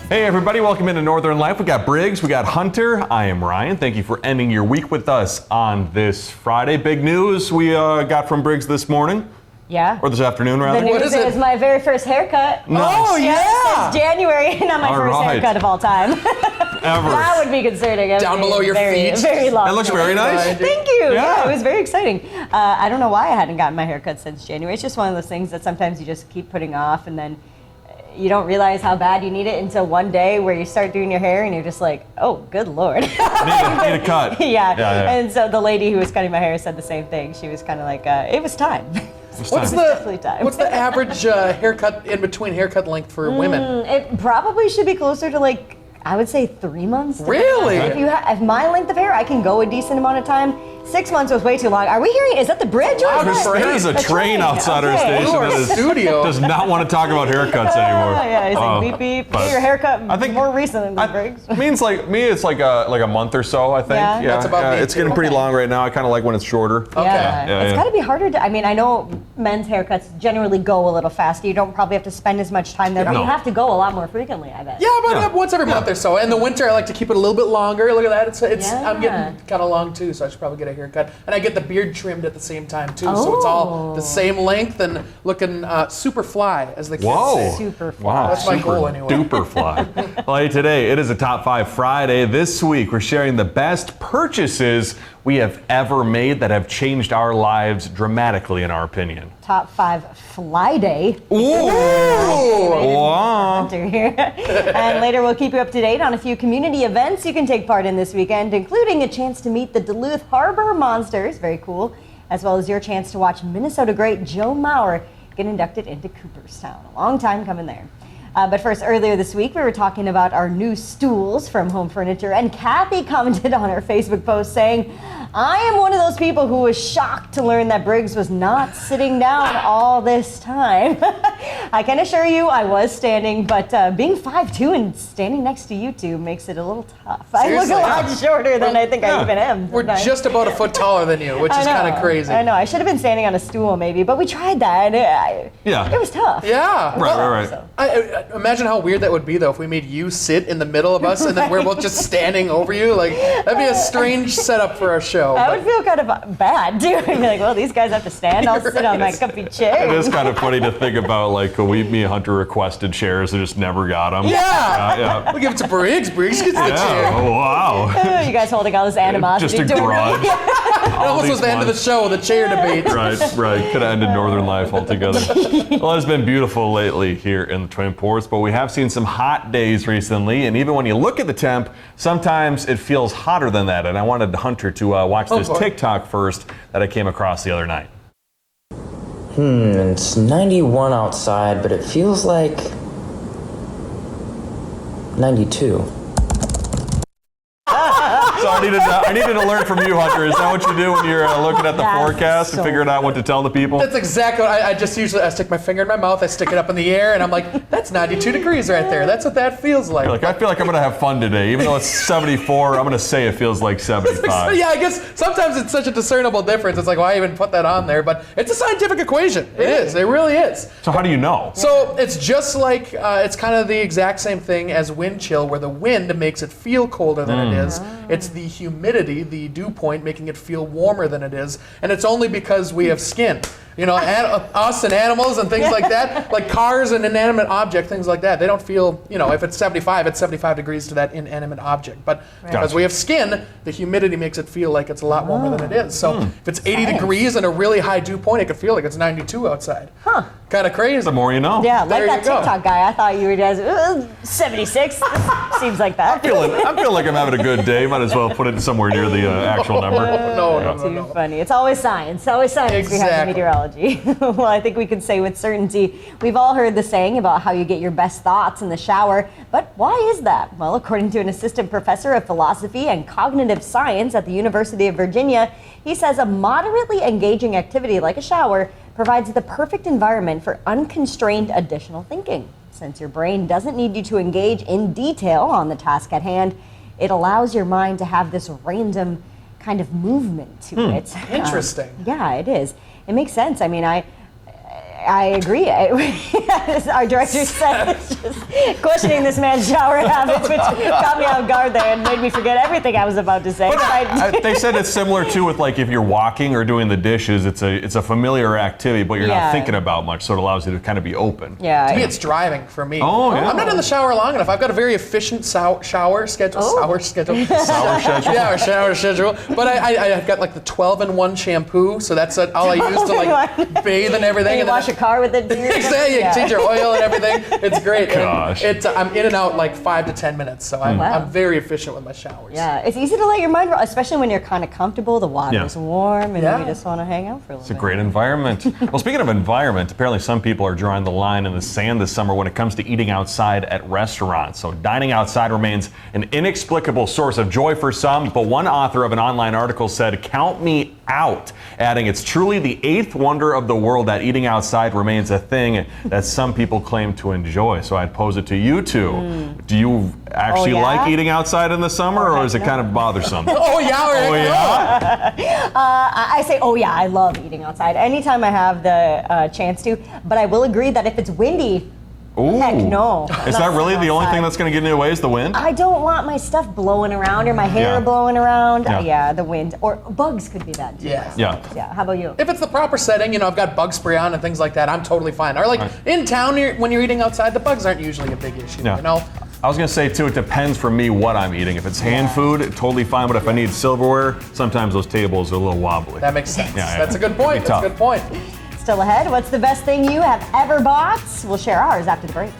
Hey everybody, welcome into Northern Life. We got Briggs, we got Hunter. I am Ryan. Thank you for ending your week with us on this Friday. Big news we got from Briggs this morning. Yeah. Or this afternoon, rather. The news is my very first haircut. Nice. Oh, yeah. It's January, not my first haircut of all time. Ever. That would be concerning. Down below your feet. Very long. It looks very nice. Thank you. Yeah. It was very exciting. I don't know why I hadn't gotten my haircut since January. It's just one of those things that sometimes you just keep putting off, and then you don't realize how bad you need it until one day where you start doing your hair and you're just like, oh, good Lord. Need a cut. Yeah. And so the lady who was cutting my hair said the same thing. She was kind of like, it was time. What's the average haircut in between haircut length for women? It probably should be closer to like, I would say 3 months. Really? If my length of hair, I can go a decent amount of time. 6 months was way too long. Are we hearing? Is that the bridge? There is a train outside our station that does not want to talk about haircuts anymore. Yeah, he's like beep beep. Get your haircut more recent than Briggs. Means like me, it's like a month or so. I think. Yeah. That's about me it's getting pretty long right now. I kind of like when it's shorter. Okay. Yeah. It's got to be harder to. I mean, I know men's haircuts generally go a little faster. You don't probably have to spend as much time there, but you have to go a lot more frequently. I bet. Yeah, but once every month or so. In the winter, I like to keep it a little bit longer. Look at that. I'm getting kind of long too, so I should probably get a haircut. And I get the beard trimmed at the same time too, so it's all the same length and looking super fly, as the kids say. Super fly. Wow, that's my goal anyway. Duper fly. Well, hey, today it is a Top 5 Friday. This week we're sharing the best purchases we have ever made that have changed our lives dramatically, in our opinion. Top 5 Fly Day. Ooh! Wow. Here. And later we'll keep you up to date on a few community events you can take part in this weekend, including a chance to meet the Duluth Harbor Monsters, very cool, as well as your chance to watch Minnesota great Joe Mauer get inducted into Cooperstown. A long time coming there. But first, earlier this week, we were talking about our new stools from Home Furniture, and Kathy commented on her Facebook post saying, I am one of those people who was shocked to learn that Briggs was not sitting down all this time. I can assure you I was standing, but being 5'2" and standing next to you two makes it a little tough. Seriously? I look a lot shorter than I think I even am. We're just about a foot taller than you, which is kind of crazy. I know. I should have been standing on a stool maybe, but we tried that, and it was tough. Yeah. Right. So. Imagine how weird that would be, though, if we made you sit in the middle of us and then we're both just standing over you. Like, that'd be a strange setup for our show. I would feel kind of bad, too. I'd be like, well, these guys have to stand. I'll sit on my comfy chair. It is kind of funny to think about, like, me and Hunter requested chairs and just never got them. Yeah. We'll give it to Briggs. Briggs gets the chair. Oh, wow. You guys holding all this animosity. Just a grudge. It almost was the end of the show, the chair debate. Right. Could have ended Northern Life altogether. Well, it's been beautiful lately here in the Twin Ports, but we have seen some hot days recently, and even when you look at the temp, sometimes it feels hotter than that. And I wanted Hunter to watch this TikTok first that I came across the other night. It's 91 outside, but it feels like 92. So I needed to learn from you, Hunter. Is that what you do when you're looking at the forecast and figuring out what to tell the people? That's exactly what I just usually, I stick my finger in my mouth, I stick it up in the air, and I'm like, that's 92 degrees right there. That's what that feels like. You're like, I feel like I'm going to have fun today. Even though it's 74, I'm going to say it feels like 75. Yeah, I guess sometimes it's such a discernible difference. It's like, why even put that on there? But it's a scientific equation. It is. It really is. So how do you know? So it's just like, it's kind of the exact same thing as wind chill, where the wind makes it feel colder than it is. It's the humidity, the dew point, making it feel warmer than it is. And it's only because we have skin. You know, us and animals and things like that, like cars and inanimate object, things like that. They don't feel, you know, if it's 75, it's 75 degrees to that inanimate object. But because we have skin, the humidity makes it feel like it's a lot warmer than it is. So if it's 80 degrees and a really high dew point, it could feel like it's 92 outside. Kind of crazy. The more you know. Yeah, like that TikTok guy. I thought you were just 76. Seems like that. I'm feeling like I'm having a good day. Might as well put it somewhere near the actual number. No. Too funny. It's always science. Always science behind meteorology. Well, I think we can say with certainty, we've all heard the saying about how you get your best thoughts in the shower. But why is that? Well, according to an assistant professor of philosophy and cognitive science at the University of Virginia, he says a moderately engaging activity like a shower provides the perfect environment for unconstrained additional thinking. Since your brain doesn't need you to engage in detail on the task at hand, it allows your mind to have this random kind of movement to it. Interesting. Yeah, it is. It makes sense. I mean, I agree. Our director said it's just questioning this man's shower habits, which caught me off guard there and made me forget everything I was about to say. They said it's similar too with like if you're walking or doing the dishes, it's a familiar activity, but you're not thinking about much, so it allows you to kind of be open. Yeah. To me, it's driving for me. Oh, yeah. I'm not in the shower long enough. I've got a very efficient shower schedule. Oh. Sour schedule. Sour schedule. Yeah, our shower schedule. But I've got like the 12-in-1 shampoo, so that's all I use to like bathe and everything. And you wash your car with it. Exactly. You change your oil and everything. It's great. Gosh. And I'm in and out like 5 to 10 minutes, so I'm very efficient with my showers. Yeah, it's easy to let your mind roll, especially when you're kind of comfortable. The water's warm, and you just want to hang out for a little bit. It's a great environment. Well, speaking of environment, apparently some people are drawing the line in the sand this summer when it comes to eating outside at restaurants. So dining outside remains an inexplicable source of joy for some, but one author of an online article said, "Count me out," adding, "It's truly the eighth wonder of the world that eating outside remains a thing that some people claim to enjoy." So I'd pose it to you two. Do you actually like eating outside in the summer, or is it kind of bothersome? Oh yeah. Oh yeah. I say, oh yeah, I love eating outside anytime I have the chance to. But I will agree that if it's windy, Ooh. heck no. Is that really the only thing that's going to get in the way is the wind? I don't want my stuff blowing around or my hair blowing around. Yeah, the wind. Or bugs could be that too. Yeah. Yeah. How about you? If it's the proper setting, I've got bug spray on and things like that, I'm totally fine. Or like in town, when you're eating outside, the bugs aren't usually a big issue, I was going to say, too, it depends for me what I'm eating. If it's hand food, totally fine. But if I need silverware, sometimes those tables are a little wobbly. That makes sense. Yeah. That's a good point. That's a good point. Still ahead, what's the best thing you have ever bought? We'll share ours after the break.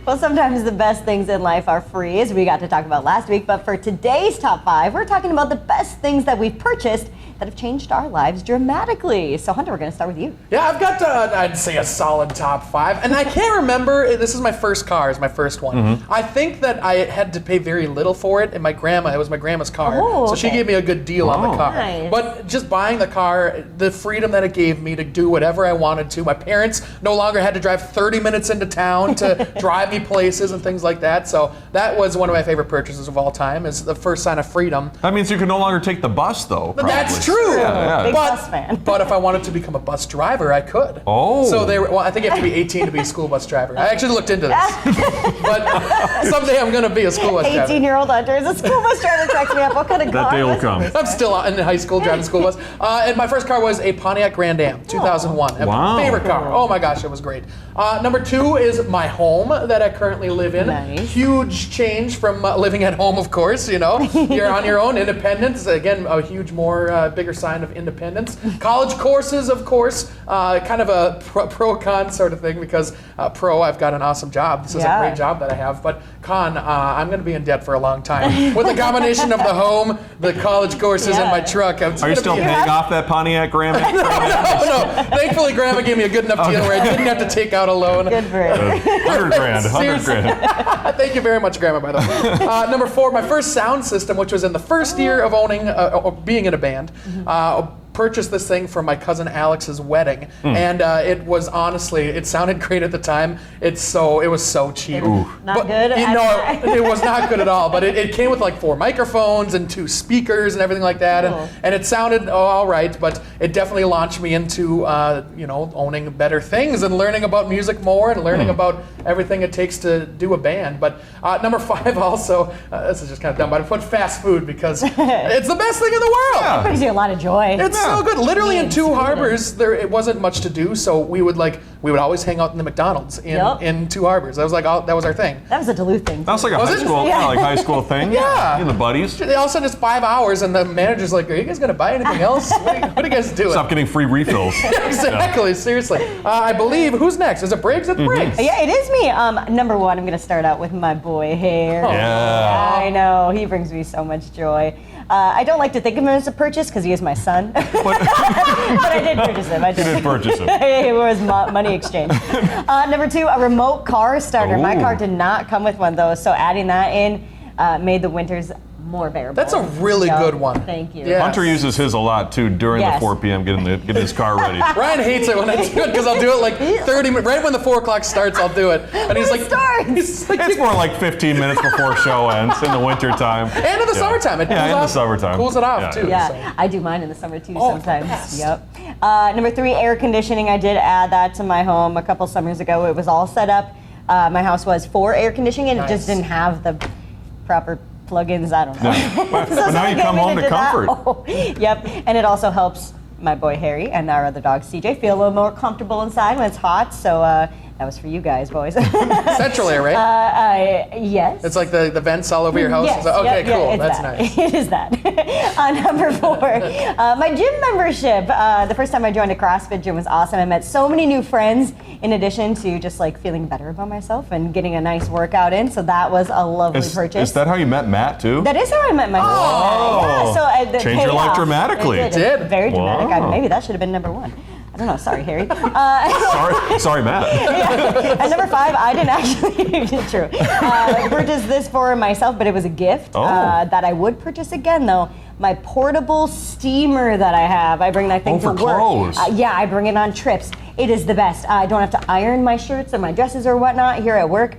Well, sometimes the best things in life are free, as we got to talk about last week. But for today's top 5, we're talking about the best things that we've purchased that have changed our lives dramatically. So, Hunter, we're going to start with you. Yeah, I've got, I'd say, a solid top 5. And I can't remember, this is my first car, it's my first one. I think that I had to pay very little for it, and it was my grandma's car. So she gave me a good deal on the car. Nice. But just buying the car, the freedom that it gave me to do whatever I wanted to. My parents no longer had to drive 30 minutes into town to drive me places and things like that. So that was one of my favorite purchases of all time, is the first sign of freedom. That means you can no longer take the bus, though. But that's true. Big bus fan. But if I wanted to become a bus driver, I could. Oh. So I think you have to be 18 to be a school bus driver. I actually looked into this. But someday I'm going to be a school bus driver. 18-year-old Hunter is a school bus driver. Text me up. What kind of car? That day will come. I'm still in high school driving school bus. And my first car was a Pontiac Grand Am, 2001. Wow. My favorite car. Oh my gosh, it was great. Number 2 is my home that I currently live in. Nice. Huge change from living at home, of course. You're on your own. Independence, again, a huge bigger sign of independence. College courses, of course, kind of a pro-con sort of thing, because pro, I've got an awesome job. This is a great job that I have. But con, I'm going to be in debt for a long time. With the combination of the home, the college courses, and my truck. Are you still paying off that Pontiac Grand Am? No. Thankfully, Grandma gave me a good enough deal where I didn't have to take out a loan. Good for it. 100 grand. Thank you very much, Grandma, by the way. Number 4, my first sound system, which was in the first year of being in a band. Purchased this thing for my cousin Alex's wedding, and it was honestly, it sounded great at the time. It was so cheap. Not good? It was not good at all. But it came with like 4 microphones and 2 speakers and everything like that, and it sounded all right. But it definitely launched me into owning better things and learning about music more and learning about everything it takes to do a band. But number 5 also, this is just kind of dumb, but I put fast food because it's the best thing in the world. It brings you a lot of joy. It's so good. Literally in Two Harbors, it wasn't much to do, so we would always hang out in the McDonald's in Two Harbors. That was that was our thing. That was a Duluth thing. That was like a high school thing. Yeah. You and the buddies. All of a sudden it's 5 hours, and the manager's like, "Are you guys gonna buy anything else? What are you guys doing?" Stop getting free refills. Exactly. Seriously. I believe who's next? Is it Briggs? It's Briggs. Yeah, it is me. Number 1, I'm going to start out with my boy Hare. Yeah. I know, he brings me so much joy. I don't like to think of him as a purchase because he is my son. But I did purchase him. You did purchase him. It was money exchange. Number 2, a remote car starter. My car did not come with one of those, so adding that in made the winters more bearable. That's a really Yep. good one. Thank you. Yeah. Hunter uses his a lot too during Yes. the 4 p.m. getting his car ready. Ryan hates it when I do it because I'll do it like 30 minutes. Right when the 4 o'clock starts, I'll do it. And he's like, starts. It's more like 15 minutes before show ends in the wintertime. and in the summertime. It Yeah, cools in the off, summertime. Cools it off, Yeah. too. Yeah, so. I do mine in the summer too Oh, sometimes. best. Yep. Number 3, air conditioning. I did add that to my home a couple summers ago. It was all set up. My house was for air conditioning, and it just Nice. didn't have the proper plugins. I don't know. But now somebody you came come in home and to did that. comfort. Oh, yep, and it also helps my boy Harry and our other dog CJ feel a little more comfortable inside when it's hot. So that was for you guys, boys. Central air, right? Yes. It's like the vents all over your house. Yes, Okay, yep, yeah, cool. it's That's that. nice. It is that. Number 4, my gym membership. The first time I joined a CrossFit gym was awesome. I met so many new friends in addition to just like feeling better about myself and getting a nice workout in. So that was a lovely purchase. Is that how you met Matt too? That is how I met my Oh. yeah, so Changed paid your life off. dramatically. It Did. Very dramatic. Wow. Maybe that should have been number 1. I don't know. Sorry, Harry. Sorry, Matt. And number 5, I didn't actually true purchase this for myself, but it was a gift that I would purchase again though. My portable steamer that I have. I bring that thing Oh, for to work. clothes. Yeah, I bring it on trips. It is the best. I don't have to iron my shirts or my dresses or whatnot here at work.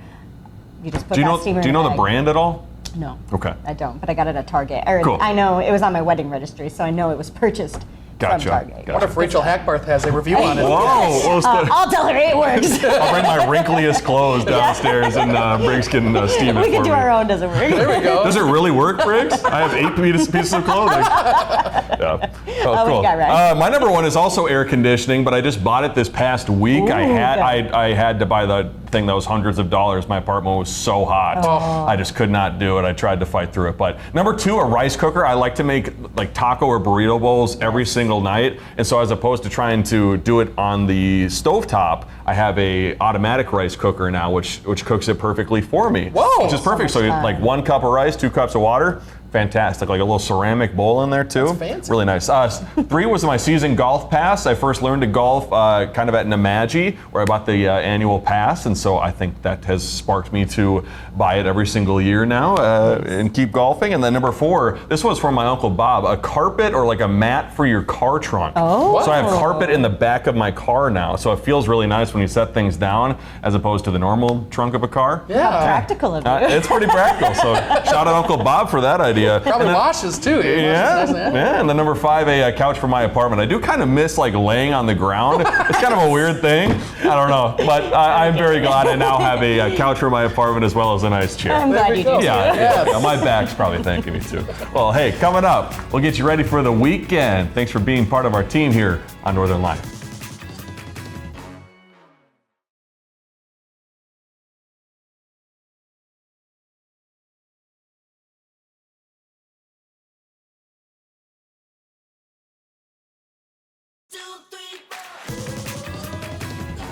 You just put Do you that know? steamer Do you in know a the bag. brand at all? No. Okay. I don't, but I got it at Target. Or Cool. I know it was on my wedding registry, so I know it was purchased Gotcha. from Target. Gotcha. What if Rachel Hackbarth has a review on it? Whoa! I'll tell her it works. I'll bring my wrinkliest clothes downstairs, and Briggs can steam it We for can me. do our own, doesn't work. There we go. Does it really work, Briggs? I have 8 pieces of clothing. Yeah. Oh, what cool. you got, Ryan? My number 1 is also air conditioning, but I just bought it this past week. I good. had to buy the thing that was hundreds of dollars. My apartment was so hot. Oh. I just could not do it. I tried to fight through it. But number 2, a rice cooker. I like to make like taco or burrito bowls every single night. And so as opposed to trying to do it on the stovetop, I have a automatic rice cooker now, which cooks it perfectly for me. Whoa. Which is perfect. So, fun. like 1 cup of rice, 2 cups of water. Fantastic, like a little ceramic bowl in there too. That's fancy. Really nice. 3 was my season golf pass. I first learned to golf kind of at Namaji, where I bought the annual pass, and so I think that has sparked me to buy it every single year now and keep golfing. And then number 4, this was from my Uncle Bob, a carpet or like a mat for your car trunk. Oh. So I have carpet in the back of my car now, so it feels really nice when you set things down as opposed to the normal trunk of a car. Yeah. Practical of you. It's pretty practical. So shout out Uncle Bob for that idea. Probably And then- washes too. yeah, Washes, yeah. And then number 5, a couch for my apartment. I do kind of miss like laying on the ground. It's kind of a weird thing. I don't know, but I'm very glad I now have a couch for my apartment as well as a nice chair. I'm glad we you go. do. Yeah, Yes. yeah, my back's probably thanking me too. Well, hey, coming up, we'll get you ready for the weekend. Thanks for being part of our team here on Northern Life.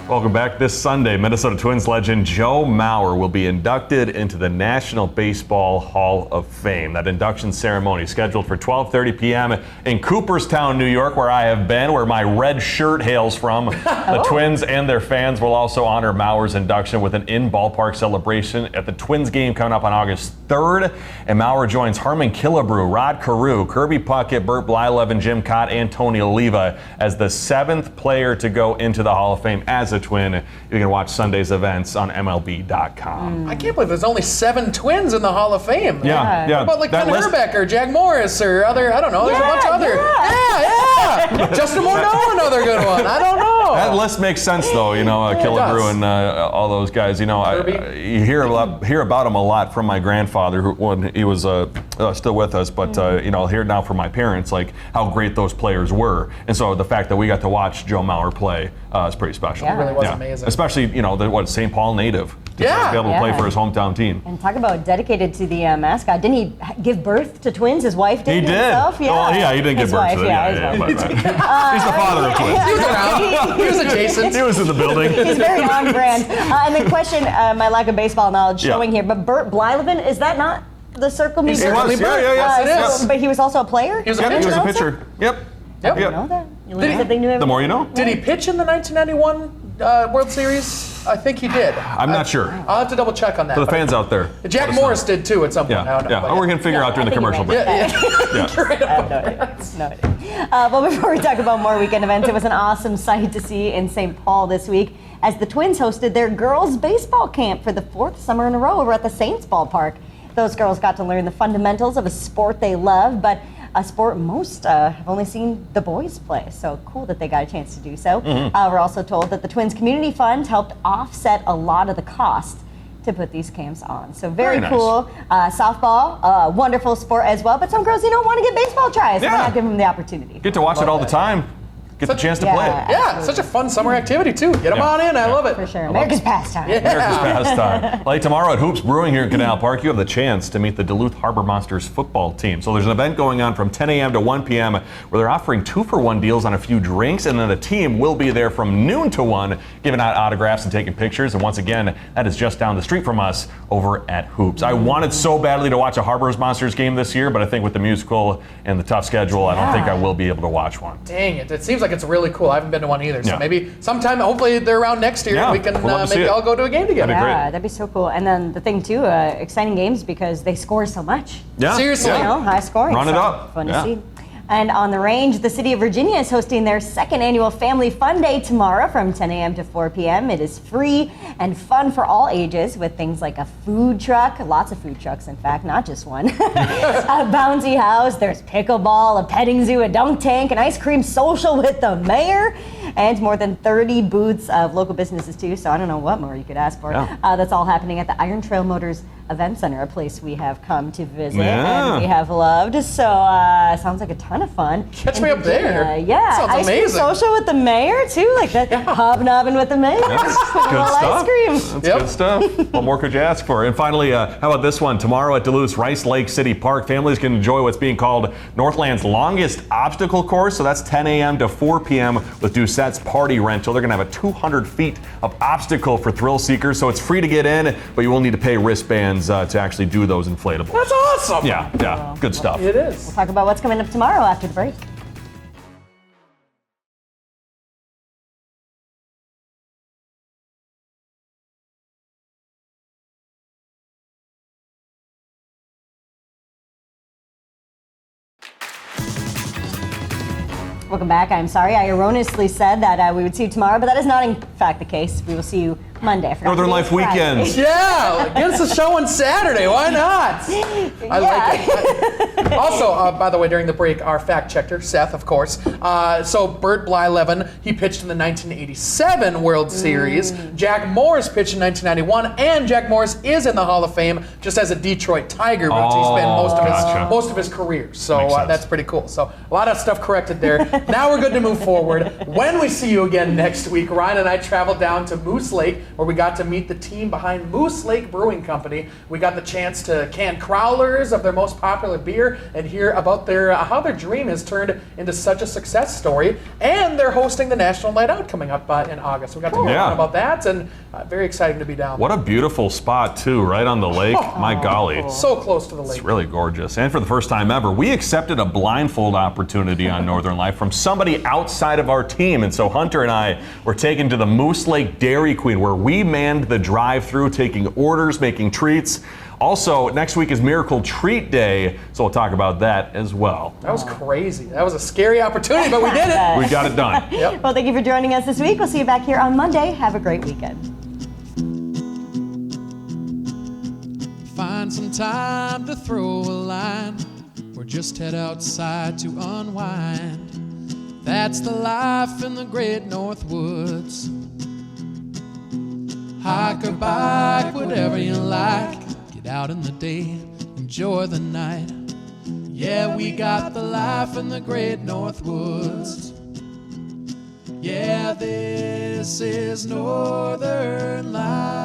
Welcome back. This Sunday, Minnesota Twins legend Joe Mauer will be inducted into the National Baseball Hall of Fame. That induction ceremony is scheduled for 12:30 p.m. in Cooperstown, New York, where I have been, where my red shirt hails from. The Twins and their fans will also honor Mauer's induction with an in-ballpark celebration at the Twins game coming up on August 3rd. And Mauer joins Harmon Killebrew, Rod Carew, Kirby Puckett, Burt Blyleven, Jim Cott, and Tony Oliva as the 7th player to go into the Hall of Fame as a Twin. You can watch Sunday's events on MLB.com. I can't believe there's only 7 Twins in the Hall of Fame. Yeah, yeah. How about like That Ken list- Herbeck or Jack Morris or other, I don't know, there's a bunch of other. Yeah. Justin Morneau, another good one. I don't know. That list makes sense, though. You know, Killebrew does. and all those guys. You know, Kirby. you hear about them a lot from my grandfather when he was still with us. But you know, I'll hear it now from my parents, like how great those players were. And so the fact that we got to watch Joe Mauer play is pretty special. Yeah. It really was amazing. Especially, you know, the St. Paul native to Yeah. be able to play Yeah. for his hometown team. And talk about dedicated to the mascot. Didn't he give birth to twins? His wife did He did. himself? Yeah. Well, yeah, he didn't His give birth wife, to it. yeah, Yeah, his wife. but he's the father of twins. He was around. He was adjacent. He was in the building. He's very on brand. And then question my lack of baseball knowledge Yeah. showing here, but Burt Blyleven, is that not the circle He musician? certainly was, yeah, Burt. yeah, yes, Yes, it is. But he was also a player? He was a Yep, he was a also? pitcher. Yep. Yep. I didn't know that. You learn he- something new every The more you know. Did he pitch in the 1991 World Series? I think he did. I'm not sure. I'll have to double check on that. For the but fans out there. Jack let us know. Morris did too at some point. I don't know, Yeah. but Oh, we're going to figure out during the I think commercial he break. meant yeah. I have no idea. But before we talk about more weekend events, it was an awesome sight to see in St. Paul this week as the Twins hosted their girls' baseball camp for the 4th summer in a row over at the Saints ballpark. Those girls got to learn the fundamentals of a sport they love, but a sport most have only seen the boys play. So cool that they got a chance to do so. We're also told that the Twins Community Fund helped offset a lot of the cost to put these camps on. So very nice. cool. Softball, wonderful sport as well, but some girls, want to get baseball tries. So Yeah. why not give them the opportunity? Get to watch it all the time. Get the chance to play it. Yeah, such a fun summer activity too. Get them Yeah. on in. I love it. For sure. America's pastime. America's pastime. Like tomorrow at Hoops Brewing here in Canal Park, you have the chance to meet the Duluth Harbor Monsters football team. So there's an event going on from 10 a.m. to 1 p.m. where they're offering 2-for-1 deals on a few drinks, and then the team will be there from noon to 1 giving out autographs and taking pictures. And once again, that is just down the street from us over at Hoops. I wanted so badly to watch a Harbor Monsters game this year, but I think with the musical and the tough schedule, I don't think I will be able to watch one. Dang it. It seems like it's really cool. I haven't been to one either. So Yeah. maybe sometime, hopefully they're around next year Yeah, and we can we'd love to see maybe it. all go to a game together. That'd be great. Yeah, that'd be so cool. And then the thing too, exciting games because they score so much. Yeah. Seriously. High scoring. Run it so up. Fun Yeah. to see. And on the range, the City of Virginia is hosting their 2nd annual Family Fun Day tomorrow from 10 a.m. to 4 p.m. It is free and fun for all ages with things like a food truck, lots of food trucks, in fact, not just one. A bouncy house, there's pickleball, a petting zoo, a dunk tank, an ice cream social with the mayor, and more than 30 booths of local businesses too. So I don't know what more you could ask for. Yeah. That's all happening at the Iron Trail Motors Event Center, a place we have come to visit Yeah. and we have loved. So sounds like a ton of fun. Catch In me up there. Virginia. Yeah, Sounds ice cream amazing. social with the mayor too, like that hobnobbing with the mayor. Good Little stuff. ice cream. That's Yep. good stuff. What more could you ask for? And finally, how about this one? Tomorrow at Duluth's Rice Lake City Park, families can enjoy what's being called Northland's longest obstacle course. So that's 10 a.m. to 4 p.m. with Doucette's Party Rental. They're going to have a 200 feet of obstacle for thrill seekers. So it's free to get in, but you will need to pay wristbands to actually do those inflatables. That's awesome. Yeah, good stuff. It is. Talk about what's coming up tomorrow after the break. Welcome back. I'm sorry, I erroneously said that we would see you tomorrow, but that is not in fact the case. We will see you Monday. I forgot Northern today's Life Friday. Weekends. Yeah, get us a show on Saturday. Why not? I like it. Also, by the way, during the break, our fact checker, Seth, of course. So Bert Blyleven, he pitched in the 1987 World Series. Jack Morris pitched in 1991, and Jack Morris is in the Hall of Fame just as a Detroit Tiger, which he spent gotcha. most of his career. So Makes sense. that's pretty cool. So a lot of stuff corrected there. Now we're good to move forward. When we see you again next week, Ryan and I traveled down to Moose Lake, where we got to meet the team behind Moose Lake Brewing Company. We got the chance to can crowlers of their most popular beer and hear about their how their dream has turned into such a success story. And they're hosting the National Night Out coming up in August. We got to hear Yeah. about that, and very exciting to be down What a beautiful spot, too, right on the lake. My golly. there. So close to the lake. It's really gorgeous. And for the first time ever, we accepted a blindfold opportunity on Northern Life from somebody outside of our team. And so Hunter and I were taken to the Moose Lake Dairy Queen, where we manned the drive-thru, taking orders, making treats. Also, next week is Miracle Treat Day, so we'll talk about that as well. That was crazy. That was a scary opportunity, but we did it. We got it done. Well, thank you for joining us this week. We'll see you back here on Monday. Have a great weekend. Find some time to throw a line or just head outside to unwind. That's the life in the great North Woods. Hike or bike, whatever you like. Get out in the day, enjoy the night. Yeah, we got the life in the great North Woods. Yeah, this is Northern Life.